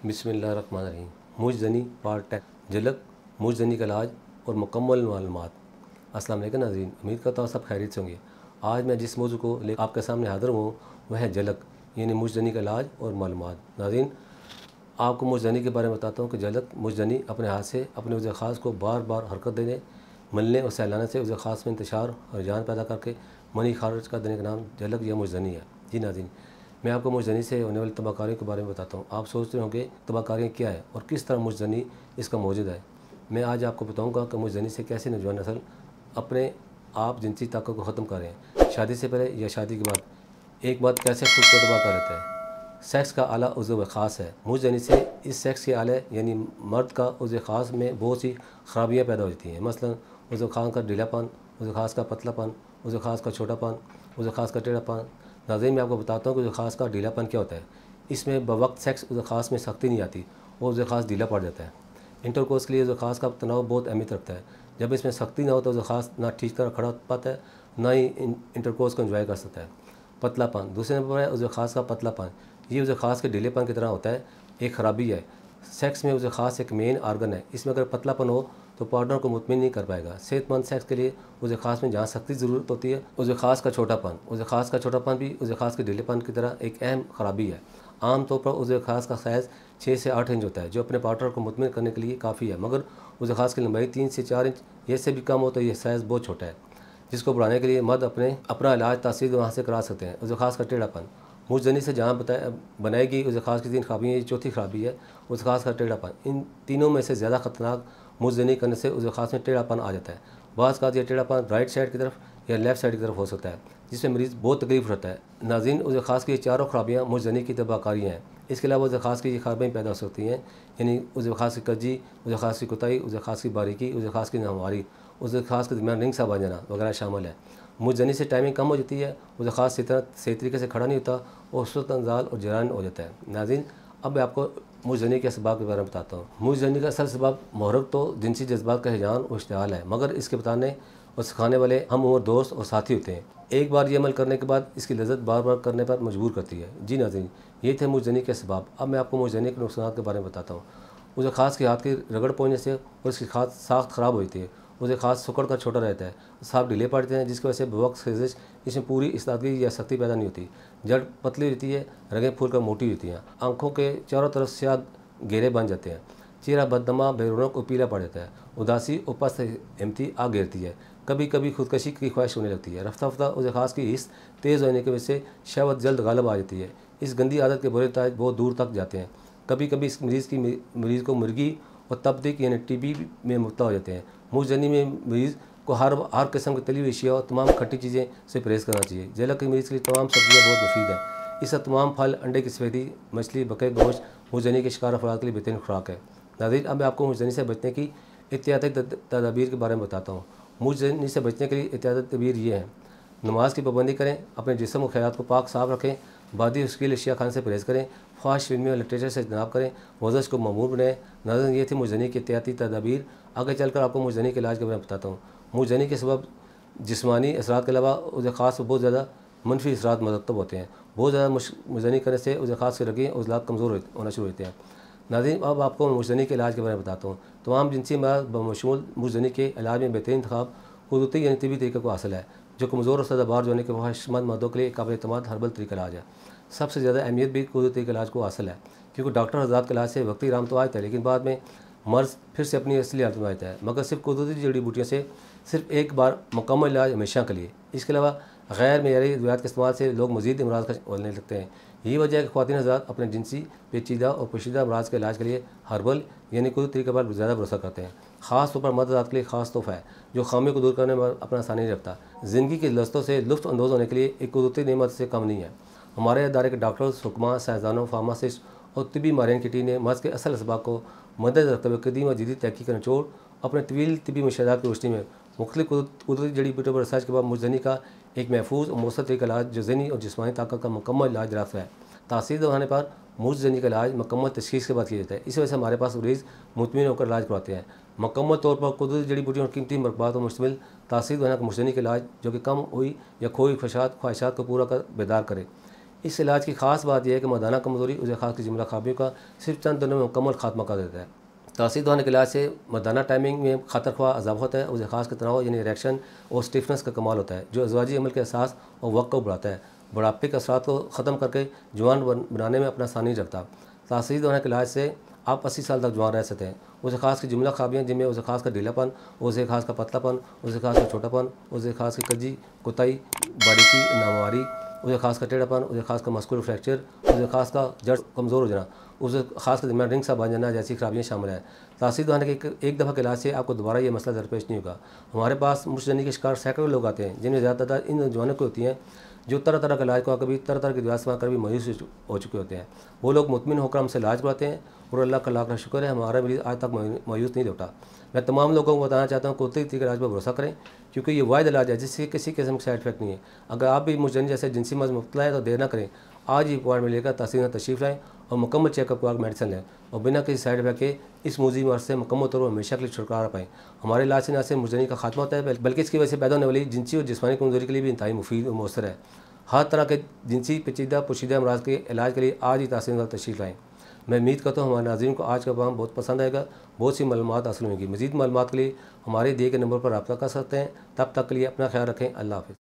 बिस्मिल्लाहिर्रहमानिर्रहीम। मुजज़नी पार्ट 10 झलक मुजज़नी का इलाज और मुकम्मल मालूमात। अस्सलाम वालेकुम नाज़रीन, उम्मीद करता हूँ सब खैरियत से होंगे। आज मैं जिस मौजू को ले आपके सामने हाज़िर हूँ वह है झलक यानी मुजज़नी का इलाज और मालूमात। नाज़रीन, आपको मुजज़नी के बारे में बताता हूँ कि झलक मुजज़नी अपने हाथ से अपने उज़्व ख़ास को बार बार हरकत देने, मलने और सहलाने से उज़्व ख़ास में इंतशार और जान पैदा करके मनी खारिज कर देने का नाम झलक या मुजज़नी है। जी नाज़रीन, मैं आपको मुजज़नी से होने वाली तबाहकारियों के बारे में बताता हूँ। आप सोचते होंगे तबाहकारियाँ क्या है और किस तरह मुजज़नी इसका मौजूद है। मैं आज आपको बताऊँगा कि मुजज़नी से कैसे नौजवान नस्ल अपने आप जिनसी ताकत को ख़त्म करें, शादी से पहले या शादी के बाद एक बात कैसे खुद को तबाह कर लेता है। सेक्स का आला उज़्व ख़ास है। मुजज़नी से इस सेक्स के आले यानी मर्द का उज़्व ख़ास में बहुत सी ख़राबियाँ पैदा होती हैं। मसलन उज़्व ख़ास का ढीलापन, उज़्व ख़ास का पतलापन, उज़्व ख़ास का छोटापन, उज़्व ख़ास का टेढ़ापन। नाज़रीन, मैं आपको बताता हूँ कि उज़्व ख़ास का ढीलापन क्या होता है। इसमें बवक्त सेक्स उज़्व ख़ास में सख्ती नहीं आती और उज़्व ख़ास ढीला पड़ जाता है। इंटरकोर्स के लिए उज़्व ख़ास का तनाव बहुत अहमियत रखता है। जब इसमें सख्ती ना हो तो उज़्व ख़ास ना ठीक तरह खड़ा हो पाता है, ना ही इंटरकोर्स को एंजॉय कर सकता है। पतलापन, दूसरे नंबर पर है उज़्व ख़ास का पतलापन। ये उज़्व ख़ास के ढीलेपन की तरह होता है, एक ख़राबी है। सेक्स में उज़्व ख़ास एक मेन आर्गन है, इसमें अगर पतलापन हो तो पार्टनर को मुतमिन नहीं कर पाएगा। सेहतमंद सेक्स के लिए उज़्व ख़ास में जहाँ सख्ती ज़रूरत होती है, उज़्व ख़ास का छोटापन, उज़्व ख़ास का छोटापन भी उज़्व ख़ास के ढीलेपन की तरह एक अहम ख़राबी है। आमतौर पर उज़्व ख़ास का साइज़ 6 से 8 इंच होता है, जो अपने पार्टनर को मुतमिन करने के लिए काफ़ी है। मगर उज़्व ख़ास की लंबाई 3 से 4 इंच या से भी कम हो तो यह साइज़ बहुत छोटा है, जिसको बढ़ाने के लिए मर्द अपना इलाज तासीर वहाँ से करा सकते हैं। उज़्व ख़ास का टेढ़ापन, मुजज़नी से जहाँ बनाएगी उज़्व ख़ास की 3 ख़राबियाँ, ये चौथी ख़राबी है उज़्व ख़ास का टेढ़ापन। इन तीनों में से ज़्यादा ख़तरनाक मुजज़नी करने से उज़्व ख़ास में टेढ़ापन आ जाता है। बाज़ का यह टेढ़ापन राइट साइड की तरफ या लेफ़्ट साइड की तरफ हो सकता है, जिसमें मरीज़ बहुत तकलीफ रहता है। नाज़रीन, उज़्व ख़ास की ये चारों ख़राबियाँ मुजज़नी की तबाहकारियाँ हैं। इसके अलावा उज़्व ख़ास की ये ख़राबियाँ पैदा हो सकती हैं, यानी उज़्व ख़ास की कज्जी, उज़्व ख़ास की कोताही, उज़्व ख़ास की बारीकी, उज़्व ख़ास की नाहमवारी, उज़्व ख़ास के दरमियान रिंग सा बन जाना वगैरह शामिल है। मुजज़नी से टाइमिंग कम हो जाती है, उज़्व ख़ास सही तरीके से खड़ा नहीं होता और सुस्त अंजाल और जरान हो जाता है। नाज़रीन, अब मैं आपको मुजज़नी के असबाब के बारे में बताता हूँ। मुजज़नी का असल सबब मुहर्रिक तो जिनसी जज्बात का हिजान और इश्तिहाल है, मगर इसके बताने और सिखाने वाले हम उम्र दोस्त और साथी होते हैं। एक बार ये अमल करने के बाद इसकी लज़्ज़त बार बार करने पर मजबूर करती है। जी नाज़रीन, ये थे मुजज़नी के असबाब। अब मैं आपको मुजज़नी के नुकसान के बारे में बताता हूँ। उज़्व ख़ास के हाथ की रगड़ पहुँचने से और इसकी खास साख्त ख़राब होती है। उज़्व ख़ास सिकुड़ कर छोटा रहता है, साँप ढीले पड़ते हैं, जिसकी वजह से बवक्त खिज़िश इसमें पूरी इस्तादगी या सख्ती पैदा नहीं होती। जड़ पतली होती है, रगें फूल कर मोटी होती हैं, आँखों के चारों तरफ स्याह घेरे बन जाते हैं, चेहरा बदनमा बेरौनक और पीला पड़ जाता है, उदासी ऊपर से हिम्मती आ घेरती है, कभी कभी खुदकशी की ख्वाहिश होने लगती है। रफ्ता रफ्ता उज़्व ख़ास की हिस्स तेज़ होने की वजह से शहवत जल्द गालिब आ जाती है। इस गंदी आदत के बुरे नताइज बहुत दूर तक जाते हैं। कभी कभी इस मरीज़ को मुर्गी और तपदिक यानी टीबी में मुब्तला हो जाते हैं। मुजज़नी में मरीज़ को हर किस्म की तली हुई अशिया और तमाम खट्टी चीज़ें से परहेज़ करना चाहिए। झलक के मरीज़ के लिए तमाम सब्ज़ियाँ बहुत मुफीद हैं। इसका तमाम फल, अंडे की सफ़ेदी, मछली, बकरे गोश्त मुजज़नी के शिकार अफराद के लिए बेहतरीन खुराक है। नाज़रीन, अब मैं आपको मुजज़नी से बचने की एहतियाती तदाबीर के बारे में बताता हूँ। मुजज़नी से बचने के लिए एहतियाती तदबीर ये हैं: नमाज की पाबंदी करें, अपने जिस्म और ख़यालात को पाक साफ़ रखें, बादी मुश्किल अशिया खाने से परहेज़ करें, ख्वाश फिल्मी और लिटरेचर से इज्तनाब करें, वर्जिश को मामूल बनाएं। नाज़रीन, ये थी मुजज़नी की एहतियाती तदाबीर। आगे चलकर आपको मुजज़नी के इलाज के बारे में बताता हूँ। मुजज़नी के सबब जिस्मानी असरात के अलावा उज़्व ख़ास पर बहुत ज़्यादा मनफी असरात मरतब होते हैं। बहुत ज़्यादा मुजज़नी करने से उज़्व ख़ास के रगें और इज़लात कमज़ोर होना शुरू होते हैं। नाज़रीन, अब आपको मुजज़नी के इलाज के बारे में बताता हूँ। तमाम जिनसी अमराज़ बमशमूल मुजज़नी के इलाज में बेहतरीन इंतखाब कुदरती यानी तिबी तरीके को हासिल है, जो कमज़ोर और सदाबार जो होने के ख्वाहिशमंद मर्दों के लिए एक काबिल एतमाद हर्बल तरीका इलाज है। सबसे ज़्यादा अहमियत भी कुदरती इलाज को हासिल है, क्योंकि डॉक्टर हज़रात के इलाज से वक्ती आराम तो आता है, लेकिन बाद में मर्ज़ फिर से अपनी असली हालत में आता है। मगर सिर्फ कुदरती जड़ी बूटियों से सिर्फ एक बार मुकम्मल इलाज हमेशा के लिए। इसके अलावा गैर मेयारी अद्वियात के इस्तेमाल से लोग मज़ीद अमराज़ का होने लगते हैं। यही वजह है कि ख़वातीन हज़रात अपने जिनसी पेचीदा और पोशीदा अमराज़ के इलाज के लिए हर्बल यानी कुदरती तरीके पर ज़्यादा भरोसा करते हैं। ख़ास तौर पर मर्द हज़रात के लिए ख़ास तोहफ़ा है, जो खामी को दूर करने में अपना आसानी नहीं रखता। ज़िंदगी की लज़्ज़तों से लुत्फ़ अंदोज़ होने के लिए एक कुदरती नेमत से कम नहीं है। हमारे इदारे के डॉक्टर्स, हुक्मा, साइंसदानों, फार्मासिस्ट और तिबी माहिरीन की टीम ने मर्ज़ के असल असबाब को मद्देनज़र रखते हुए कदीम और जदीद तहक़ीक़ का निचोड़ अपने तवील तिबी मुशाहदात की रोशनी में मुख्तलिफ़ कुदरती जड़ी बूटियों पर रिसर्च के बाद मुजज़नी का एक महफूज और मौसर तरीका इलाज, जो ज़हनी और जिस्मानी ताकत का मुकम्मल इलाज दराफ्त है। तासीर दिखाने पर मुजज़नी का इलाज मुकम्मल तशख़ीस के बाद किया जाता है। इस वजह से हमारे पास मरीज़ मुतमिन होकर इलाज करवाते हैं। मुकम्मल तौर पर कुदरती जड़ी बूटियों और कीमती मरकबात पर मुश्तमिल तासीर दिखाना मुजज़नी का इलाज, जो कि कम हुई या खोई ख्वाहिशात को पूरा कर बेदार करे। इस इलाज की ख़ास बात यह है कि मर्दाना कमज़ोरी उसे ख़ास की जुमला ख़राबियों का सिर्फ चंद दिनों में मुकम्मल खात्मा कर देता है। तासीर दवाने के इलाज से मर्दाना टाइमिंग में खातर ख्वाह अजाब होता है, उसे ख़ास के तनाव यानी रिएक्शन और स्टिफनेस का कमाल होता है, जो अज़वाजी अमल के एहसास और वक्त को बढ़ाता है, बुढ़ापे के असरात को ख़त्म करके जवान बनाने में अपना सानी रखता। तासीर दवाने के इलाज से आप 80 साल तक जवान रह सकते हैं। उसे खास की जुमला ख़राबियाँ जिनमें उसे खास का ढीलापन, उसे खास का पतलापन, उसे खास का छोटापन, उसे खास की कजी कोताही, बारीकी, नामवारी, उसे खास का टेढ़ापन, उसे खास का मस्कुलर फ्रैक्चर, उसे खास का जड़ कमज़ोर हो जाना, उसे खास का दरमियान रिंग सा बन जाना जैसी खराबियाँ शामिल हैं। तासीर दवाने के एक दफ़ा के इलाज से आपको दोबारा ये मसला दरपेश नहीं होगा। हमारे पास मुश्तजनी के शिकार सैकड़ों लोग आते हैं, जिनमें ज़्यादातर इन नौजवानों को होती हैं जो तरह तरह का इलाज कभी तरह तरह की दवा इस्तेमाल कर भी मायूस हो चुके होते हैं। वो लोग मुतमिन होकर हमसे इलाज करवाते हैं और अल्लाह का लाख लाख शुक्र है हमारा मरीज़ आज तक मायूस नहीं लौटा। मैं तमाम लोगों को बताना चाहता हूँ कुदरती तरीके इलाज पर भरोसा करें, क्योंकि ये वाहिद इलाज है जिससे किसी किस्म का साइड इफेक्ट नहीं है। अगर आप भी मुझे जैसे जिनसी मर्ज़ में मुब्तला है तो देर ना करें, आज ही अपॉइंटमेंट लेकर तासीर में तशरीफ़ लाएँ और मुकम्मल चेकअप कर मेडिसिन लें और बिना किसी साइड इफेक्ट के इस मूजी मर्ज़ से मुकम्मल तौर पर हमेशा के लिए छुटकारा पाएँ। हमारे इलाज से न सिर्फ मुजनी का खात्मा होता है, बल्कि इसकी वजह से पैदा होने वाली जिनसी और जिस्मानी कमजोरी के लिए भी इंतहाई मुफीद और मौसर है। हर तरह के जिनसी पेचीदा पोशीदा अमराज के इलाज के लिए आज ही तासीर में तशरीफ़ लाएँ। मैं उम्मीद करता हूँ हमारे नाज़रीन को आज का प्रोग्राम बहुत पसंद आएगा, बहुत सी मालूमात हासिल होंगी। मज़ीद मालूमात के लिए हमारे दिए गए नंबर पर रब्ता कर सकते हैं। तब तक के लिए अपना ख्याल रखें। अल्लाह हाफ़िज़।